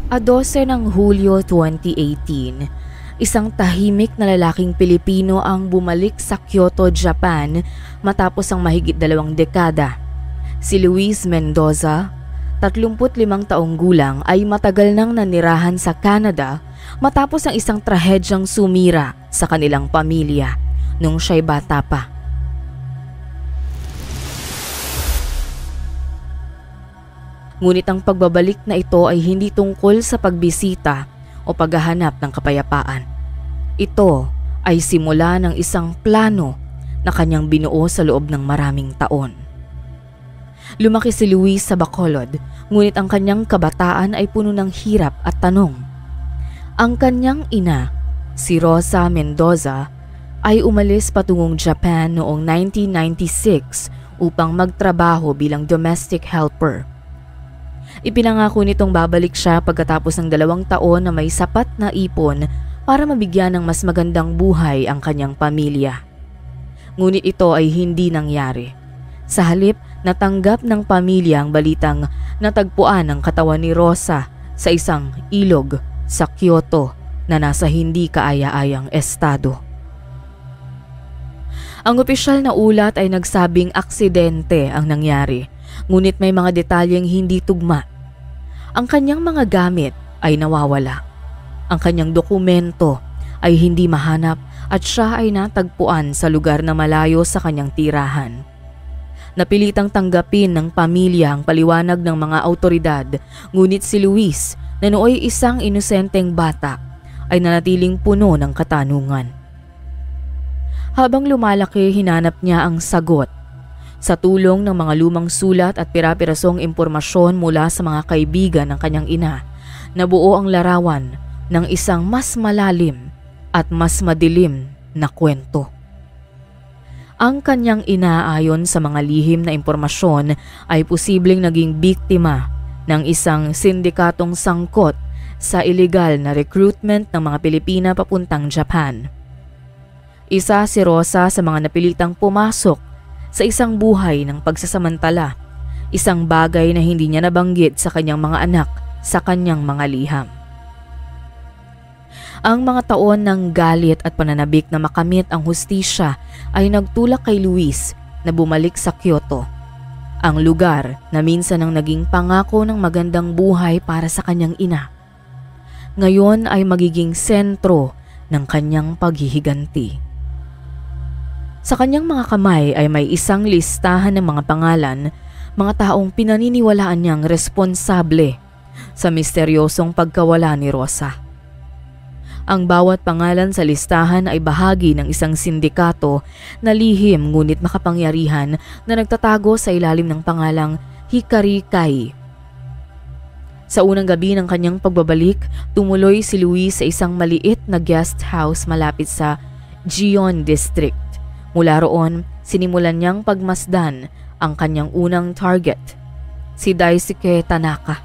12 ng Hulyo 2018, isang tahimik na lalaking Pilipino ang bumalik sa Kyoto, Japan matapos ang mahigit 2 dekada. Si Luis Mendoza, 35 taong gulang, ay matagal nang nanirahan sa Canada matapos ang isang trahedyang sumira sa kanilang pamilya nung siya'y bata pa. Ngunit ang pagbabalik na ito ay hindi tungkol sa pagbisita o paghahanap ng kapayapaan. Ito ay simula ng isang plano na kanyang binuo sa loob ng maraming taon. Lumaki si Luis sa Bacolod, ngunit ang kanyang kabataan ay puno ng hirap at tanong. Ang kanyang ina, si Rosa Mendoza, ay umalis patungong Japan noong 1996 upang magtrabaho bilang domestic helper. Ipinangako nitong babalik siya pagkatapos ng 2 taon na may sapat na ipon para mabigyan ng mas magandang buhay ang kanyang pamilya. Ngunit ito ay hindi nangyari. Sa halip, natanggap ng pamilya ang balitang natagpuan ang katawan ni Rosa sa isang ilog sa Kyoto na nasa hindi kaaya-ayang estado. Ang opisyal na ulat ay nagsabing aksidente ang nangyari, ngunit may mga detalyeng hindi tugma. Ang kanyang mga gamit ay nawawala. Ang kanyang dokumento ay hindi mahanap at siya ay natagpuan sa lugar na malayo sa kanyang tirahan. Napilitang tanggapin ng pamilya ang paliwanag ng mga autoridad, ngunit si Luis, na nooy isang inosenteng bata, ay nanatiling puno ng katanungan. Habang lumalaki, hinanap niya ang sagot. Sa tulong ng mga lumang sulat at pira-pirasong impormasyon mula sa mga kaibigan ng kanyang ina, nabuo ang larawan ng isang mas malalim at mas madilim na kwento. Ang kanyang ina, ayon sa mga lihim na impormasyon, ay posibleng naging biktima ng isang sindikatong sangkot sa iligal na recruitment ng mga Pilipina papuntang Japan. Isa si Rosa sa mga napilitang pumasok sa isang buhay ng pagsasamantala, isang bagay na hindi niya nabanggit sa kanyang mga anak sa kanyang mga liham. Ang mga taon ng galit at pananabik na makamit ang hustisya ay nagtulak kay Luis na bumalik sa Kyoto, ang lugar na minsan ang naging pangako ng magandang buhay para sa kanyang ina. Ngayon ay magiging sentro ng kanyang paghihiganti. Sa kanyang mga kamay ay may isang listahan ng mga pangalan, mga taong pinaniniwalaan niyang responsable sa misteryosong pagkawala ni Rosa. Ang bawat pangalan sa listahan ay bahagi ng isang sindikato na lihim ngunit makapangyarihan na nagtatago sa ilalim ng pangalang Hikari Kai. Sa unang gabi ng kanyang pagbabalik, tumuloy si Luis sa isang maliit na guest house malapit sa Gion District. Mula roon, sinimulan niyang pagmasdan ang kanyang unang target, si Daisuke Tanaka,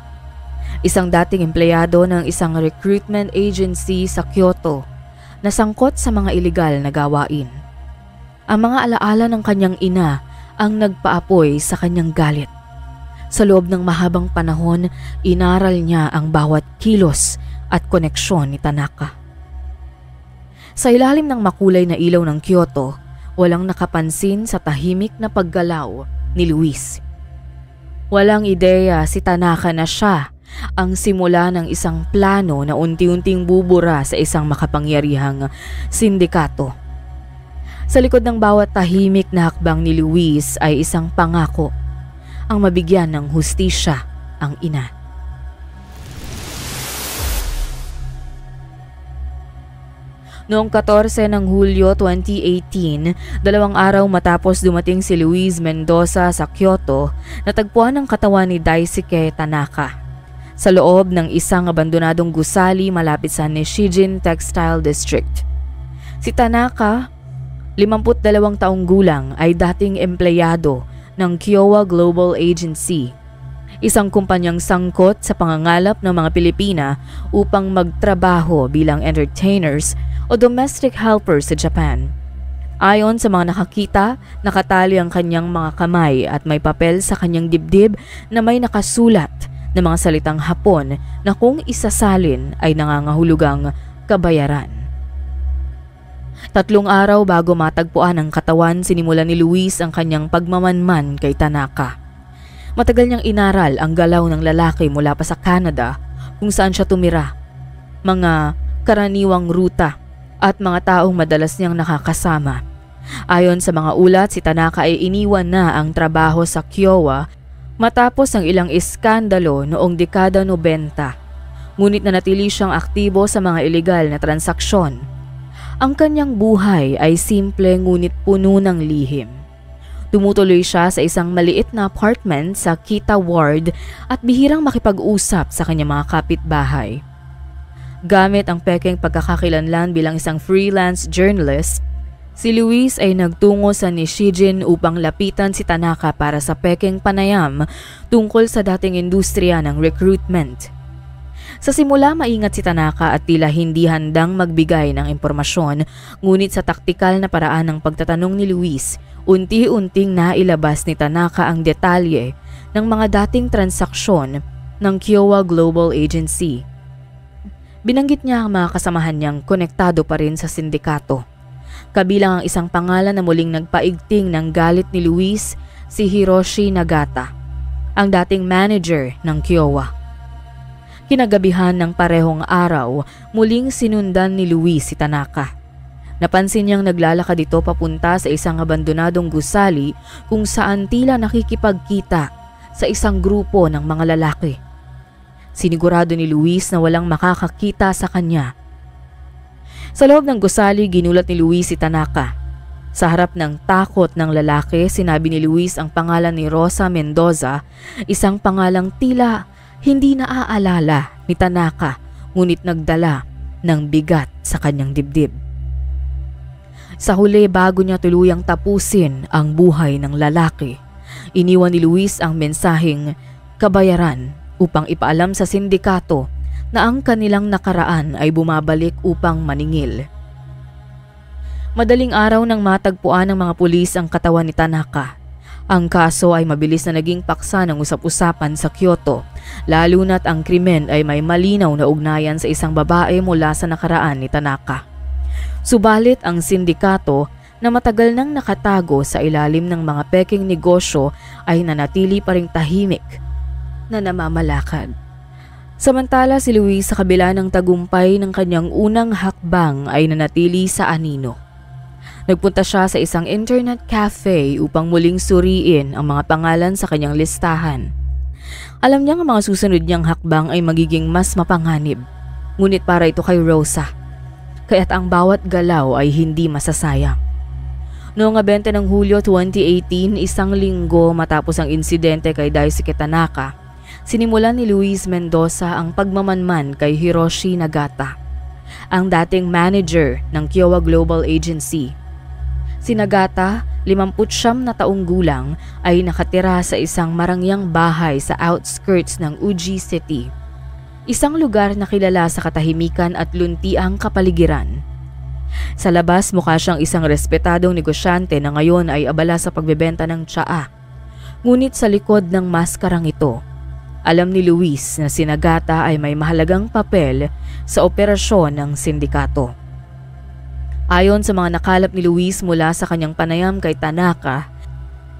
isang dating empleyado ng isang recruitment agency sa Kyoto na sangkot sa mga iligal na gawain. Ang mga alaala ng kanyang ina ang nagpaapoy sa kanyang galit. Sa loob ng mahabang panahon, inaral niya ang bawat kilos at koneksyon ni Tanaka. Sa ilalim ng makulay na ilaw ng Kyoto, walang nakapansin sa tahimik na paggalaw ni Luis. Walang ideya si Tanaka na siya ang simula ng isang plano na unti-unting bubura sa isang makapangyarihang sindikato. Sa likod ng bawat tahimik na hakbang ni Luis ay isang pangako, ang mabigyan ng hustisya ang ina. Noong 14 ng Hulyo 2018, 2 araw matapos dumating si Luis Mendoza sa Kyoto, natagpuan ang katawan ni Daisuke Tanaka sa loob ng isang abandonadong gusali malapit sa Nishijin Textile District. Si Tanaka, 52 taong gulang, ay dating empleyado ng Kyowa Global Agency, isang kumpanyang sangkot sa pangangalap ng mga Pilipina upang magtrabaho bilang entertainers o domestic helpers sa Japan. Ayon sa mga nakakita, nakatali ang kanyang mga kamay at may papel sa kanyang dibdib na may nakasulat ng mga salitang Hapon na kung isasalin ay nangangahulugang kabayaran. 3 araw bago matagpuan ang katawan, sinimulan ni Luis ang kanyang pagmamanman kay Tanaka. Matagal niyang inaral ang galaw ng lalaki mula pa sa Canada kung saan siya tumira, mga karaniwang ruta at mga taong madalas niyang nakakasama. Ayon sa mga ulat, si Tanaka ay iniwan na ang trabaho sa Kiowa matapos ang ilang iskandalo noong dekada 90. Ngunit nanatili siyang aktibo sa mga ilegal na transaksyon. Ang kanyang buhay ay simple ngunit puno ng lihim. Tumutuloy siya sa isang maliit na apartment sa Kita Ward at bihirang makipag-usap sa kanyang mga kapitbahay. Gamit ang pekeng pagkakakilanlan bilang isang freelance journalist, si Luis ay nagtungo sa Nishijin upang lapitan si Tanaka para sa pekeng panayam tungkol sa dating industriya ng recruitment. Sa simula, maingat si Tanaka at tila hindi handang magbigay ng impormasyon, ngunit sa taktikal na paraan ng pagtatanong ni Luis, unti-unting nailabas ni Tanaka ang detalye ng mga dating transaksyon ng Kiowa Global Agency. Binanggit niya ang mga kasamahan niyang konektado pa rin sa sindikato. Kabilang ang isang pangalan na muling nagpaigting ng galit ni Luis, si Hiroshi Nagata, ang dating manager ng Kiowa. Kinagabihan ng parehong araw, muling sinundan ni Luis si Tanaka. Napansin niyang naglalakad ito papunta sa isang abandonadong gusali kung saan tila nakikipagkita sa isang grupo ng mga lalaki. Sinigurado ni Luis na walang makakakita sa kanya. Sa loob ng gusali, ginulat ni Luis si Tanaka. Sa harap ng takot ng lalaki, sinabi ni Luis ang pangalan ni Rosa Mendoza, isang pangalang tila hindi naaalala ni Tanaka, ngunit nagdala ng bigat sa kanyang dibdib. Sa huli, bago niya tuluyang tapusin ang buhay ng lalaki, iniwan ni Luis ang mensaheng kabayaran upang ipaalam sa sindikato na ang kanilang nakaraan ay bumabalik upang maningil. Madaling araw nang matagpuan ng mga pulis ang katawan ni Tanaka. Ang kaso ay mabilis na naging paksa ng usap-usapan sa Kyoto, lalo na't ang krimen ay may malinaw na ugnayan sa isang babae mula sa nakaraan ni Tanaka. Subalit ang sindikato na matagal nang nakatago sa ilalim ng mga peking negosyo ay nanatili pa ring tahimik na namamalakad. Samantala si Luis, sa kabila ng tagumpay ng kanyang unang hakbang, ay nanatili sa anino. Nagpunta siya sa isang internet cafe upang muling suriin ang mga pangalan sa kanyang listahan. Alam niya ang mga susunod niyang hakbang ay magiging mas mapanganib, ngunit para ito kay Rosa, kaya't ang bawat galaw ay hindi masasayang. Noong 20 ng Hulyo 2018, isang linggo matapos ang insidente kay Daisuke Tanaka, sinimulan ni Luis Mendoza ang pagmamanman kay Hiroshi Nagata, ang dating manager ng Kiowa Global Agency. Si Nagata, 59 na taong gulang, ay nakatira sa isang marangyang bahay sa outskirts ng Uji City, isang lugar na kilala sa katahimikan at luntiang kapaligiran. Sa labas, mukha siyang isang respetadong negosyante na ngayon ay abala sa pagbebenta ng tsaa. Ngunit sa likod ng maskarang ito, alam ni Luis na si Nagata ay may mahalagang papel sa operasyon ng sindikato. Ayon sa mga nakalap ni Luis mula sa kanyang panayam kay Tanaka,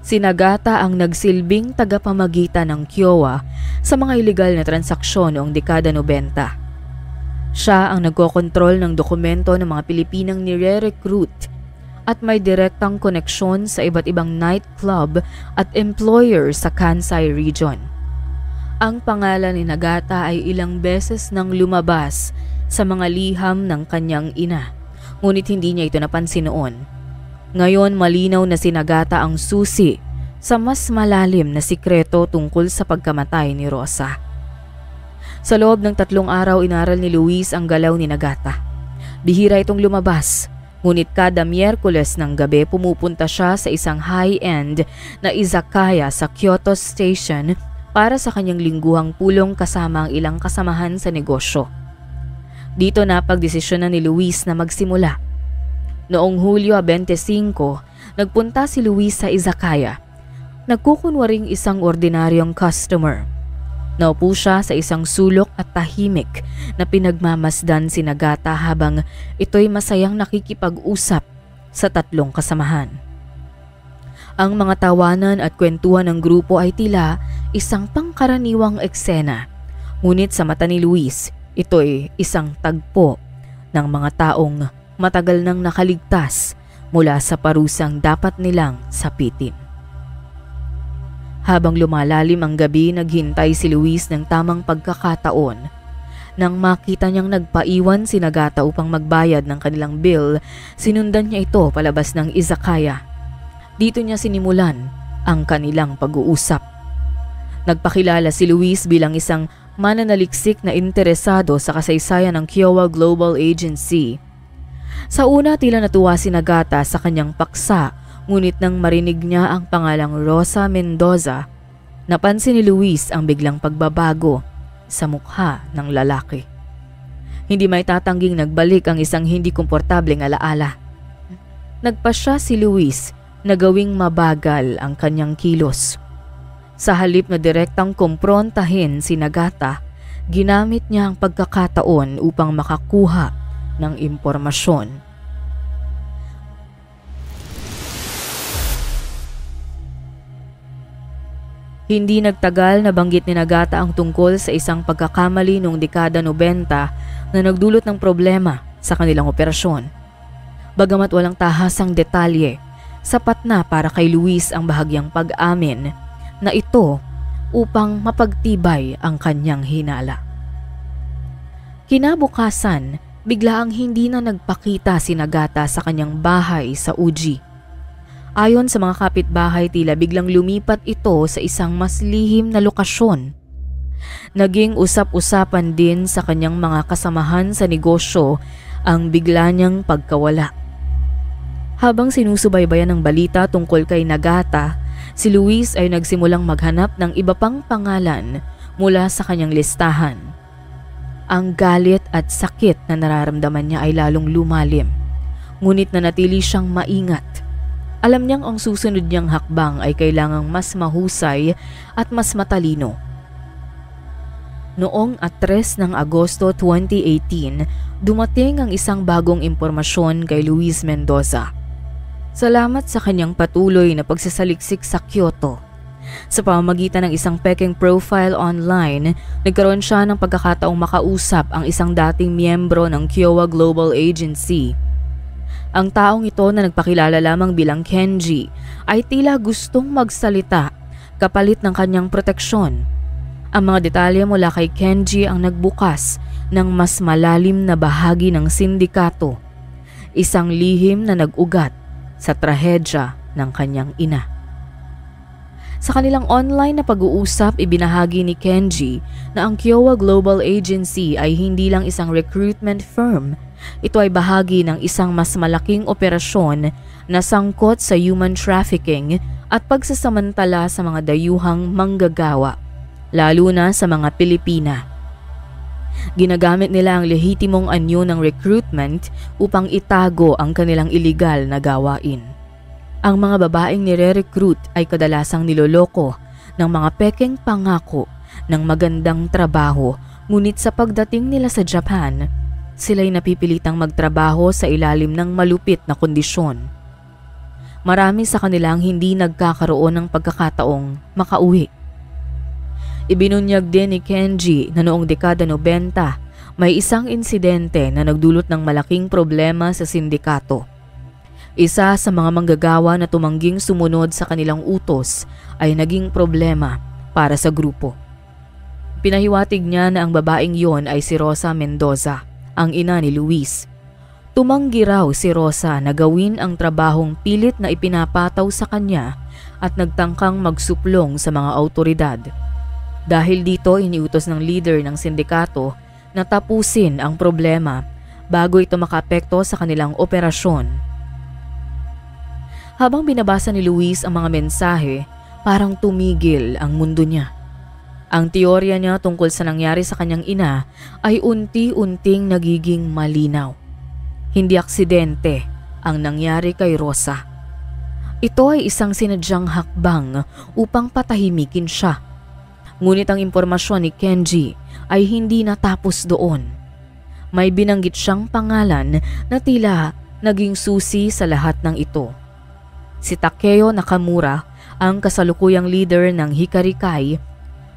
si Nagata ang nagsilbing tagapamagitan ng Kiowa sa mga ilegal na transaksyon noong dekada 90. Siya ang nagkokontrol ng dokumento ng mga Pilipinang nire-recruit at may direktang koneksyon sa iba't ibang nightclub at employer sa Kansai region. Ang pangalan ni Nagata ay ilang beses nang lumabas sa mga liham ng kanyang ina, ngunit hindi niya ito napansin noon. Ngayon, malinaw na si Nagata ang susi sa mas malalim na sikreto tungkol sa pagkamatay ni Rosa. Sa loob ng 3 araw, inaral ni Luis ang galaw ni Nagata. Bihira itong lumabas, ngunit kada Miyerkules ng gabi pumupunta siya sa isang high-end na izakaya sa Kyoto Station para sa kanyang lingguhang pulong kasama ang ilang kasamahan sa negosyo. Dito na pagdesisyon ni Luis na magsimula. Noong Hulyo 25, nagpunta si Luis sa izakaya. Nagkukunwaring isang ordinaryong customer. Naupo siya sa isang sulok at tahimik na pinagmamasdan si Nagata habang ito'y masayang nakikipag-usap sa tatlong kasamahan. Ang mga tawanan at kwentuhan ng grupo ay tila isang pangkaraniwang eksena. Ngunit sa mata ni Luis, ito'y isang tagpo ng mga taong matagal nang nakaligtas mula sa parusang dapat nilang sapitin. Habang lumalalim ang gabi, naghintay si Luis ng tamang pagkakataon. Nang makita niyang nagpaiwan si Nagata upang magbayad ng kanilang bill, sinundan niya ito palabas ng izakaya. Dito niya sinimulan ang kanilang pag-uusap. Nagpakilala si Luis bilang isang mananaliksik na interesado sa kasaysayan ng Kiowa Global Agency. Sa una, tila natuwa si Nagata sa kanyang paksa, ngunit nang marinig niya ang pangalang Rosa Mendoza, napansin ni Luis ang biglang pagbabago sa mukha ng lalaki. Hindi may tatangging nagbalik ang isang hindi komportableng alaala. Nagpasya si Luis na gawing mabagal ang kanyang kilos. Sa halip na direktang kumprontahin si Nagata, ginamit niya ang pagkakataon upang makakuha ng impormasyon. Hindi nagtagal na banggit ni Nagata ang tungkol sa isang pagkakamali noong dekada 90 na nagdulot ng problema sa kanilang operasyon. Bagamat walang tahasang detalye, sapat na para kay Luis ang bahagyang pag-amin na ito upang mapagtibay ang kanyang hinala. Kinabukasan, biglaang hindi na nagpakita si Nagata sa kanyang bahay sa Uji. Ayon sa mga kapitbahay, tila biglang lumipat ito sa isang mas lihim na lokasyon. Naging usap-usapan din sa kanyang mga kasamahan sa negosyo ang bigla niyang pagkawala. Habang sinusubaybayan ng balita tungkol kay Nagata, si Luis ay nagsimulang maghanap ng iba pang pangalan mula sa kanyang listahan. Ang galit at sakit na nararamdaman niya ay lalong lumalim, ngunit nanatili siyang maingat. Alam niyang ang susunod niyang hakbang ay kailangang mas mahusay at mas matalino. Noong 3 ng Agosto 2018, dumating ang isang bagong impormasyon kay Luis Mendoza. Salamat sa kanyang patuloy na pagsasaliksik sa Kyoto. Sa pamamagitan ng isang peking profile online, nagkaroon siya ng pagkakataong makausap ang isang dating miyembro ng Kiowa Global Agency. Ang taong ito na nagpakilala lamang bilang Kenji ay tila gustong magsalita kapalit ng kanyang proteksyon. Ang mga detalye mula kay Kenji ang nagbukas ng mas malalim na bahagi ng sindikato, isang lihim na nag-ugat sa trahedya ng kanyang ina. Sa kanilang online na pag-uusap, ibinahagi ni Kenji na ang Kiowa Global Agency ay hindi lang isang recruitment firm. Ito ay bahagi ng isang mas malaking operasyon na sangkot sa human trafficking at pagsasamantala sa mga dayuhang manggagawa, lalo na sa mga Pilipina. Ginagamit nila ang lehitimong anyo ng recruitment upang itago ang kanilang iligal na gawain. Ang mga babaeng nire-recruit ay kadalasang niloloko ng mga pekeng pangako ng magandang trabaho, ngunit sa pagdating nila sa Japan, sila'y napipilitang magtrabaho sa ilalim ng malupit na kondisyon. Marami sa kanilang hindi nagkakaroon ng pagkakataong makauwi. Ibinunyag din ni Kenji na noong dekada 90 may isang insidente na nagdulot ng malaking problema sa sindikato. Isa sa mga manggagawa na tumangging sumunod sa kanilang utos ay naging problema para sa grupo. Pinahiwatig niya na ang babaeng yon ay si Rosa Mendoza, ang ina ni Luis. Tumanggi raw si Rosa na gawin ang trabahong pilit na ipinapataw sa kanya at nagtangkang magsuplong sa mga awtoridad. Dahil dito, iniutos ng leader ng sindikato na tapusin ang problema bago ito makaapekto sa kanilang operasyon. Habang binabasa ni Luis ang mga mensahe, parang tumigil ang mundo niya. Ang teorya niya tungkol sa nangyari sa kanyang ina ay unti-unting nagiging malinaw. Hindi aksidente ang nangyari kay Rosa. Ito ay isang sinadyang hakbang upang patahimikin siya. Ngunit ang impormasyon ni Kenji ay hindi natapos doon. May binanggit siyang pangalan na tila naging susi sa lahat ng ito. Si Takeo Nakamura, ang kasalukuyang leader ng Hikari Kai,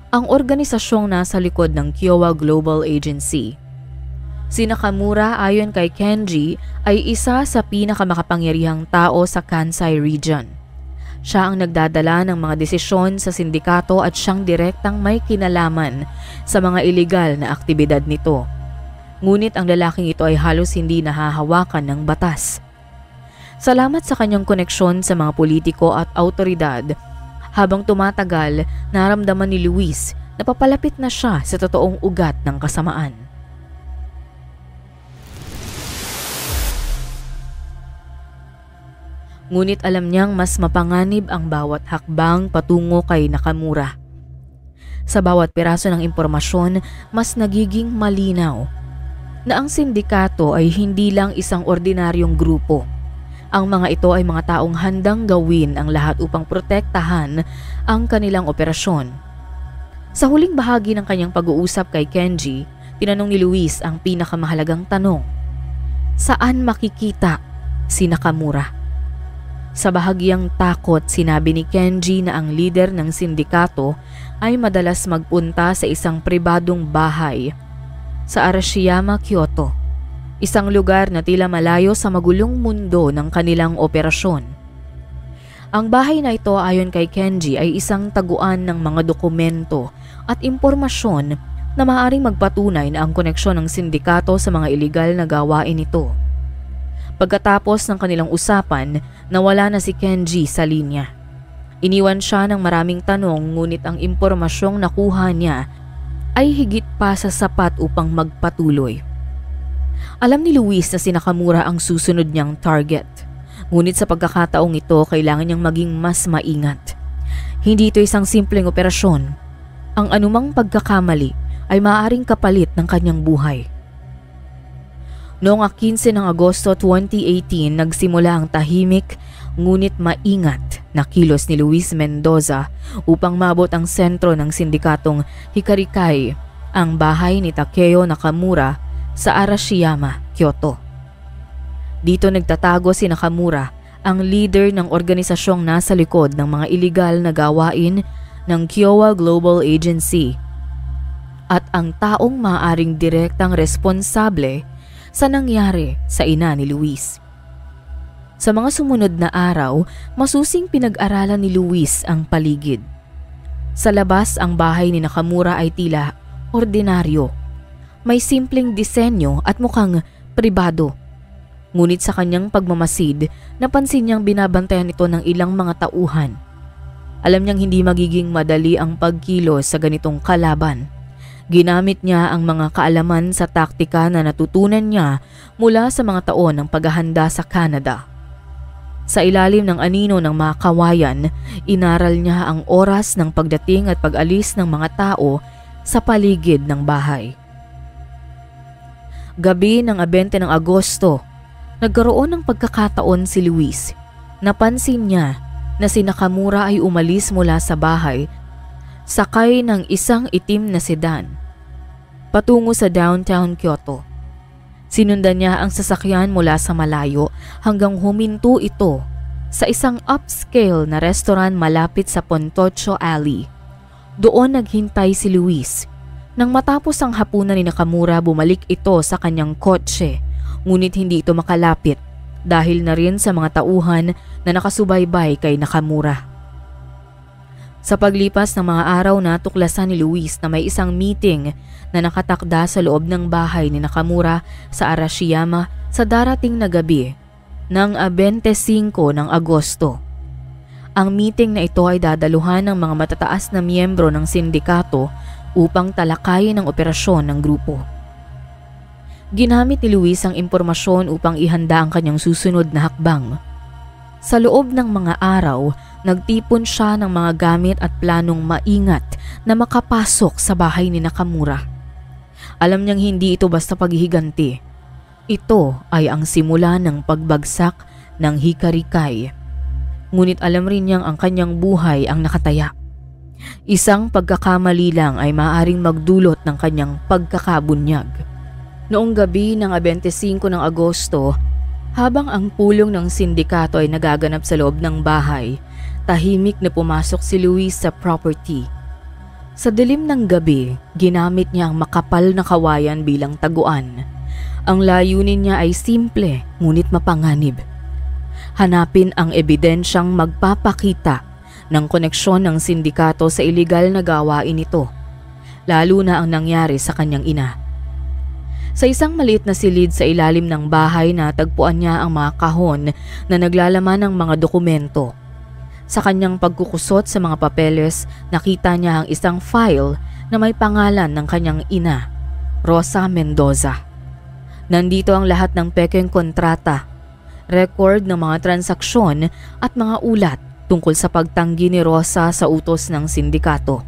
ang organisasyong nasa likod ng Kyowa Global Agency. Si Nakamura ayon kay Kenji ay isa sa pinakamakapangyarihang tao sa Kansai region. Siya ang nagdadala ng mga desisyon sa sindikato at siyang direktang may kinalaman sa mga ilegal na aktibidad nito. Ngunit ang lalaking ito ay halos hindi nahahawakan ng batas. Salamat sa kanyang koneksyon sa mga politiko at autoridad, habang tumatagal, naramdaman ni Luis na papalapit na siya sa totoong ugat ng kasamaan. Ngunit alam niyang mas mapanganib ang bawat hakbang patungo kay Nakamura. Sa bawat piraso ng impormasyon, mas nagiging malinaw na ang sindikato ay hindi lang isang ordinaryong grupo. Ang mga ito ay mga taong handang gawin ang lahat upang protektahan ang kanilang operasyon. Sa huling bahagi ng kanyang pag-uusap kay Kenji, tinanong ni Luis ang pinakamahalagang tanong: saan makikita si Nakamura? Sa bahagyang takot, sinabi ni Kenji na ang leader ng sindikato ay madalas magpunta sa isang pribadong bahay sa Arashiyama, Kyoto. Isang lugar na tila malayo sa magulong mundo ng kanilang operasyon. Ang bahay na ito ayon kay Kenji ay isang taguan ng mga dokumento at impormasyon na maaaring magpatunay na ang koneksyon ng sindikato sa mga ilegal na gawain nito. Pagkatapos ng kanilang usapan, nawala na si Kenji sa linya. Iniwan siya ng maraming tanong, ngunit ang impormasyong nakuha niya ay higit pa sa sapat upang magpatuloy. Alam ni Luis na si Nakamura ang susunod niyang target. Ngunit sa pagkakataong ito, kailangan niyang maging mas maingat. Hindi ito isang simpleng operasyon. Ang anumang pagkakamali ay maaaring kapalit ng kanyang buhay. Noong 15 ng Agosto 2018, nagsimula ang tahimik ngunit maingat na kilos ni Luis Mendoza upang mabot ang sentro ng sindikatong Hikari Kai, ang bahay ni Takeo Nakamura sa Arashiyama, Kyoto. Dito nagtatago si Nakamura, ang leader ng organisasyong nasa likod ng mga ilegal na gawain ng Kyowa Global Agency at ang taong maaaring direktang responsable sa nangyari sa ina ni Luis. Sa mga sumunod na araw, masusing pinag-aralan ni Luis ang paligid. Sa labas, ang bahay ni Nakamura ay tila ordinaryo. May simpleng disenyo at mukhang pribado. Ngunit sa kanyang pagmamasid, napansin niyang binabantayan ito ng ilang mga tauhan. Alam niyang hindi magiging madali ang pagkilos sa ganitong kalaban. Ginamit niya ang mga kaalaman sa taktika na natutunan niya mula sa mga taon ng paghahanda sa Canada. Sa ilalim ng anino ng mga kawayan, inaral niya ang oras ng pagdating at pag-alis ng mga tao sa paligid ng bahay. Gabi ng 20 ng Agosto, nagkaroon ng pagkakataon si Luis. Napansin niya na si Nakamura ay umalis mula sa bahay sakay ng isang itim na sedan patungo sa downtown Kyoto. Sinundan niya ang sasakyan mula sa malayo hanggang huminto ito sa isang upscale na restaurant malapit sa Pontocho Alley. Doon naghintay si Luis. Nang matapos ang hapunan ni Nakamura, bumalik ito sa kanyang kotse, ngunit hindi ito makalapit dahil na rin sa mga tauhan na nakasubaybay kay Nakamura. Sa paglipas ng mga araw, natuklasan ni Luis na may isang meeting na nakatakda sa loob ng bahay ni Nakamura sa Arashiyama sa darating na gabi ng 25 ng Agosto. Ang meeting na ito ay dadaluhan ng mga matataas na miyembro ng sindikato upang talakayin ang operasyon ng grupo. Ginamit ni Luis ang impormasyon upang ihanda ang kanyang susunod na hakbang. Sa loob ng mga araw, nagtipon siya ng mga gamit at planong maingat na makapasok sa bahay ni Nakamura. Alam niyang hindi ito basta paghihiganti. Ito ay ang simula ng pagbagsak ng Hikari Kai. Ngunit alam rin niyang ang kanyang buhay ang nakataya. Isang pagkakamali lang ay maaaring magdulot ng kanyang pagkakabunyag. Noong gabi ng 25 ng Agosto, habang ang pulong ng sindikato ay nagaganap sa loob ng bahay, tahimik na pumasok si Luis sa property. Sa dilim ng gabi, ginamit niya ang makapal na kawayan bilang taguan. Ang layunin niya ay simple ngunit mapanganib. Hanapin ang ebidensyang magpapakita ng koneksyon ng sindikato sa iligal na gawain nito, lalo na ang nangyari sa kanyang ina. Sa isang maliit na silid sa ilalim ng bahay natagpuan niya ang mga kahon na naglalaman ng mga dokumento. Sa kanyang pagkukusot sa mga papeles, nakita niya ang isang file na may pangalan ng kanyang ina, Rosa Mendoza. Nandito ang lahat ng pekeng kontrata, record ng mga transaksyon at mga ulat tungkol sa pagtanggi ni Rosa sa utos ng sindikato.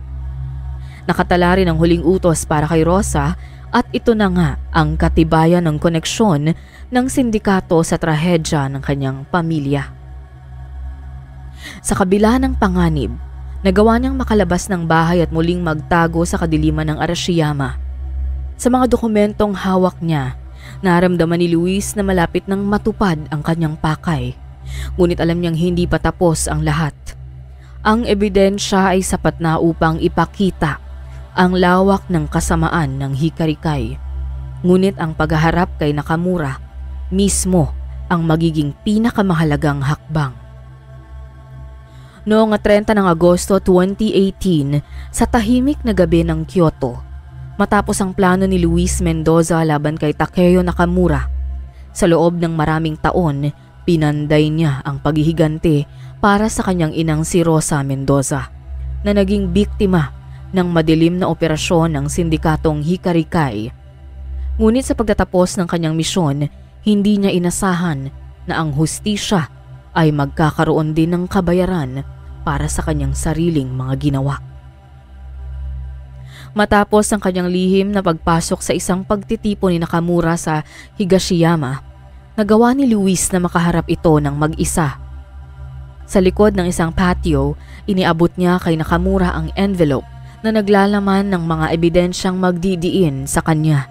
Nakatala rin ang huling utos para kay Rosa at ito na nga ang katibayan ng koneksyon ng sindikato sa trahedya ng kanyang pamilya. Sa kabila ng panganib, nagawa niyang makalabas ng bahay at muling magtago sa kadiliman ng Arashiyama. Sa mga dokumentong hawak niya, naramdaman ni Luis na malapit nang matupad ang kanyang pakay. Ngunit alam niyang hindi pa tapos ang lahat. Ang ebidensya ay sapat na upang ipakita ang lawak ng kasamaan ng Hikari-kai. Ngunit ang paghaharap kay Nakamura mismo ang magiging pinakamahalagang hakbang. Noong 30 ng Agosto 2018, sa tahimik na gabi ng Kyoto, matapos ang plano ni Luis Mendoza laban kay Takeo Nakamura, sa loob ng maraming taon, pinanday niya ang paghihiganti para sa kanyang inang si Rosa Mendoza, na naging biktima ng madilim na operasyon ng sindikatong Hikari-kai. Ngunit sa pagtatapos ng kanyang misyon, hindi niya inasahan na ang hustisya ay magkakaroon din ng kabayaran para sa kanyang sariling mga ginawa. Matapos ang kanyang lihim na pagpasok sa isang pagtitipon ni Nakamura sa Higashiyama, nagawa ni Luis na makaharap ito ng mag-isa. Sa likod ng isang patio, iniabot niya kay Nakamura ang envelope na naglalaman ng mga ebidensyang magdidiin sa kanya.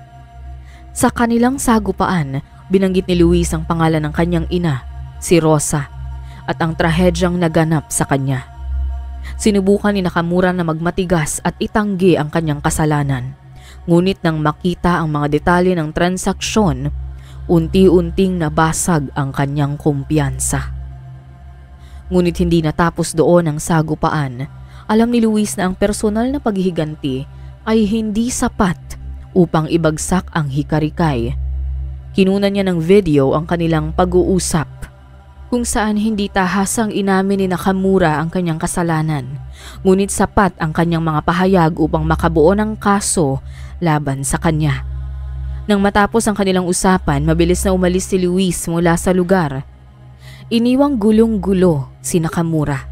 Sa kanilang sagupaan, binanggit ni Luis ang pangalan ng kanyang ina, si Rosa, at ang trahedyang naganap sa kanya. Sinubukan ni Nakamura na magmatigas at itanggi ang kanyang kasalanan. Ngunit nang makita ang mga detalye ng transaksyon, unti-unting nabasag ang kanyang kumpiyansa. Ngunit hindi natapos doon ang sagupaan. Alam ni Luis na ang personal na paghihiganti ay hindi sapat upang ibagsak ang Hikari-kai. Kinunan niya ng video ang kanilang pag-uusap, kung saan hindi tahasang inamin ni Nakamura ang kanyang kasalanan, ngunit sapat ang kanyang mga pahayag upang makabuo ng kaso laban sa kanya. Nang matapos ang kanilang usapan, mabilis na umalis si Luis mula sa lugar. Iniwang gulong-gulo si Nakamura.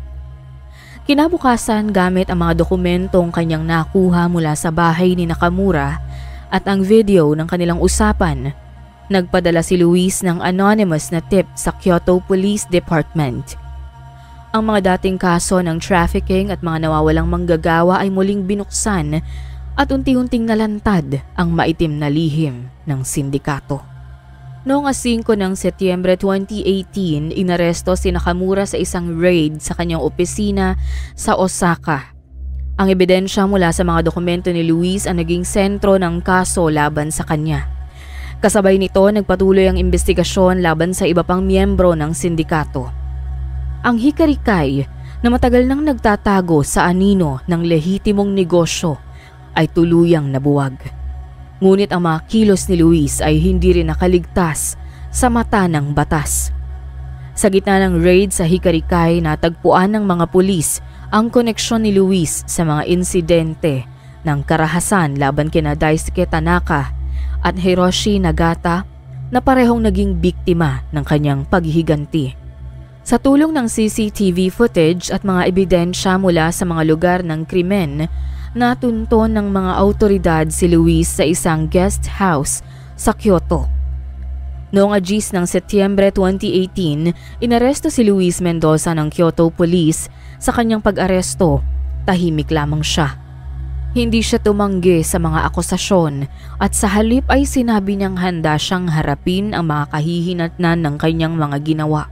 Kinabukasan, gamit ang mga dokumentong kanyang nakuha mula sa bahay ni Nakamura at ang video ng kanilang usapan, nagpadala si Luis ng anonymous na tip sa Kyoto Police Department. Ang mga dating kaso ng trafficking at mga nawawalang manggagawa ay muling binuksan at unti-unting nalantad ang maitim na lihim ng sindikato. Noong 5 ng Setyembre 2018, inaresto si Nakamura sa isang raid sa kanyang opisina sa Osaka. Ang ebidensya mula sa mga dokumento ni Luis ang naging sentro ng kaso laban sa kanya. Kasabay nito, nagpatuloy ang investigasyon laban sa iba pang miyembro ng sindikato. Ang Hikari-kai, na matagal nang nagtatago sa anino ng lehitimong negosyo, ay tuluyang nabuwag. Ngunit ang mga kilos ni Luis ay hindi rin nakaligtas sa mata ng batas. Sa gitna ng raid sa Hikari-kai, natagpuan ng mga pulis ang koneksyon ni Luis sa mga insidente ng karahasan laban kina Daisuke Tanaka at Hiroshi Nagata na parehong naging biktima ng kanyang paghihiganti. Sa tulong ng CCTV footage at mga ebidensya mula sa mga lugar ng krimen, natunton ng mga awtoridad si Luis sa isang guest house sa Kyoto. Noong 10 ng Setyembre 2018, inaresto si Luis Mendoza ng Kyoto Police. Sa kanyang pag-aresto, tahimik lamang siya. Hindi siya tumanggi sa mga akusasyon at sa halip ay sinabi niyang handa siyang harapin ang mga kahihinatnan ng kanyang mga ginawa.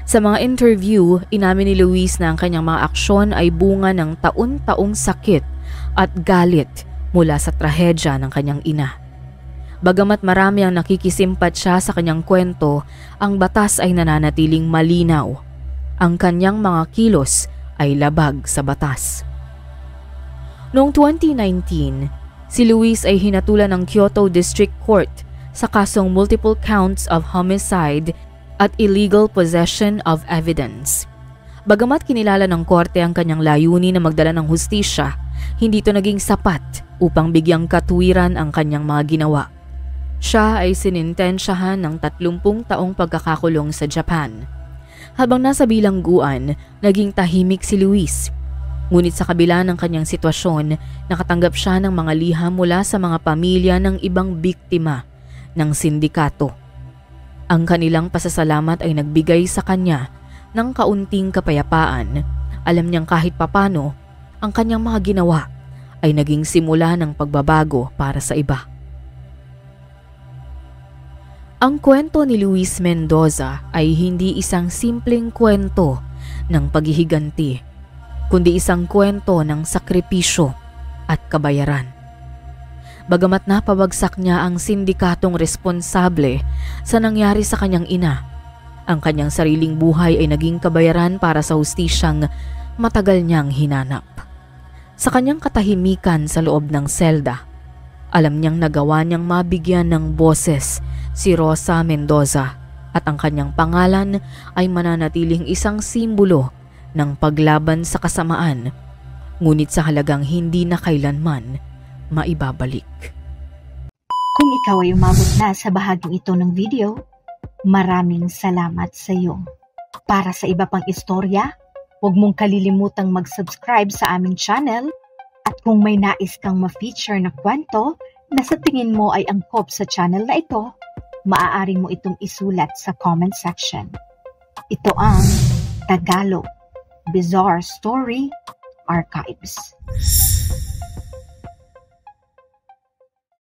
Sa mga interview, inamin ni Luis na ang kanyang mga aksyon ay bunga ng taon-taong sakit at galit mula sa trahedya ng kanyang ina. Bagamat marami ang nakikisimpatya sa kanyang kwento, ang batas ay nananatiling malinaw. Ang kanyang mga kilos ay labag sa batas. Noong 2019, si Luis ay hinatulan ng Kyoto District Court sa kasong multiple counts of homicide at illegal possession of evidence. Bagamat kinilala ng korte ang kanyang layunin na magdala ng hustisya, hindi ito naging sapat upang bigyang katuwiran ang kanyang mga ginawa. Siya ay sinintensyahan ng 30 taong pagkakakulong sa Japan. Habang nasa bilangguan, naging tahimik si Luis. Ngunit sa kabila ng kanyang sitwasyon, nakatanggap siya ng mga liham mula sa mga pamilya ng ibang biktima ng sindikato. Ang kanilang pasasalamat ay nagbigay sa kanya ng kaunting kapayapaan. Alam niyang kahit papano, ang kanyang mga ginawa ay naging simula ng pagbabago para sa iba. Ang kwento ni Luis Mendoza ay hindi isang simpleng kwento ng paghihiganti, kundi isang kwento ng sakripisyo at kabayaran. Bagamat napabagsak niya ang sindikatong responsable sa nangyari sa kanyang ina, ang kanyang sariling buhay ay naging kabayaran para sa hustisyang matagal niyang hinanap. Sa kanyang katahimikan sa loob ng selda, alam niyang nagawa niyang mabigyan ng boses si Rosa Mendoza at ang kanyang pangalan ay mananatiling isang simbolo ng paglaban sa kasamaan, ngunit sa halagang hindi na kailanman maibabalik. Kung ikaw ay umabot na sa bahaging ito ng video, maraming salamat sa iyo. Para sa iba pang istorya, huwag mong kalilimutang mag-subscribe sa aming channel at kung may nais kang ma-feature na kwento na sa tingin mo ay angkop sa channel na ito, maaari mo itong isulat sa comment section. Ito ang Tagalog Bizarre Story Archives.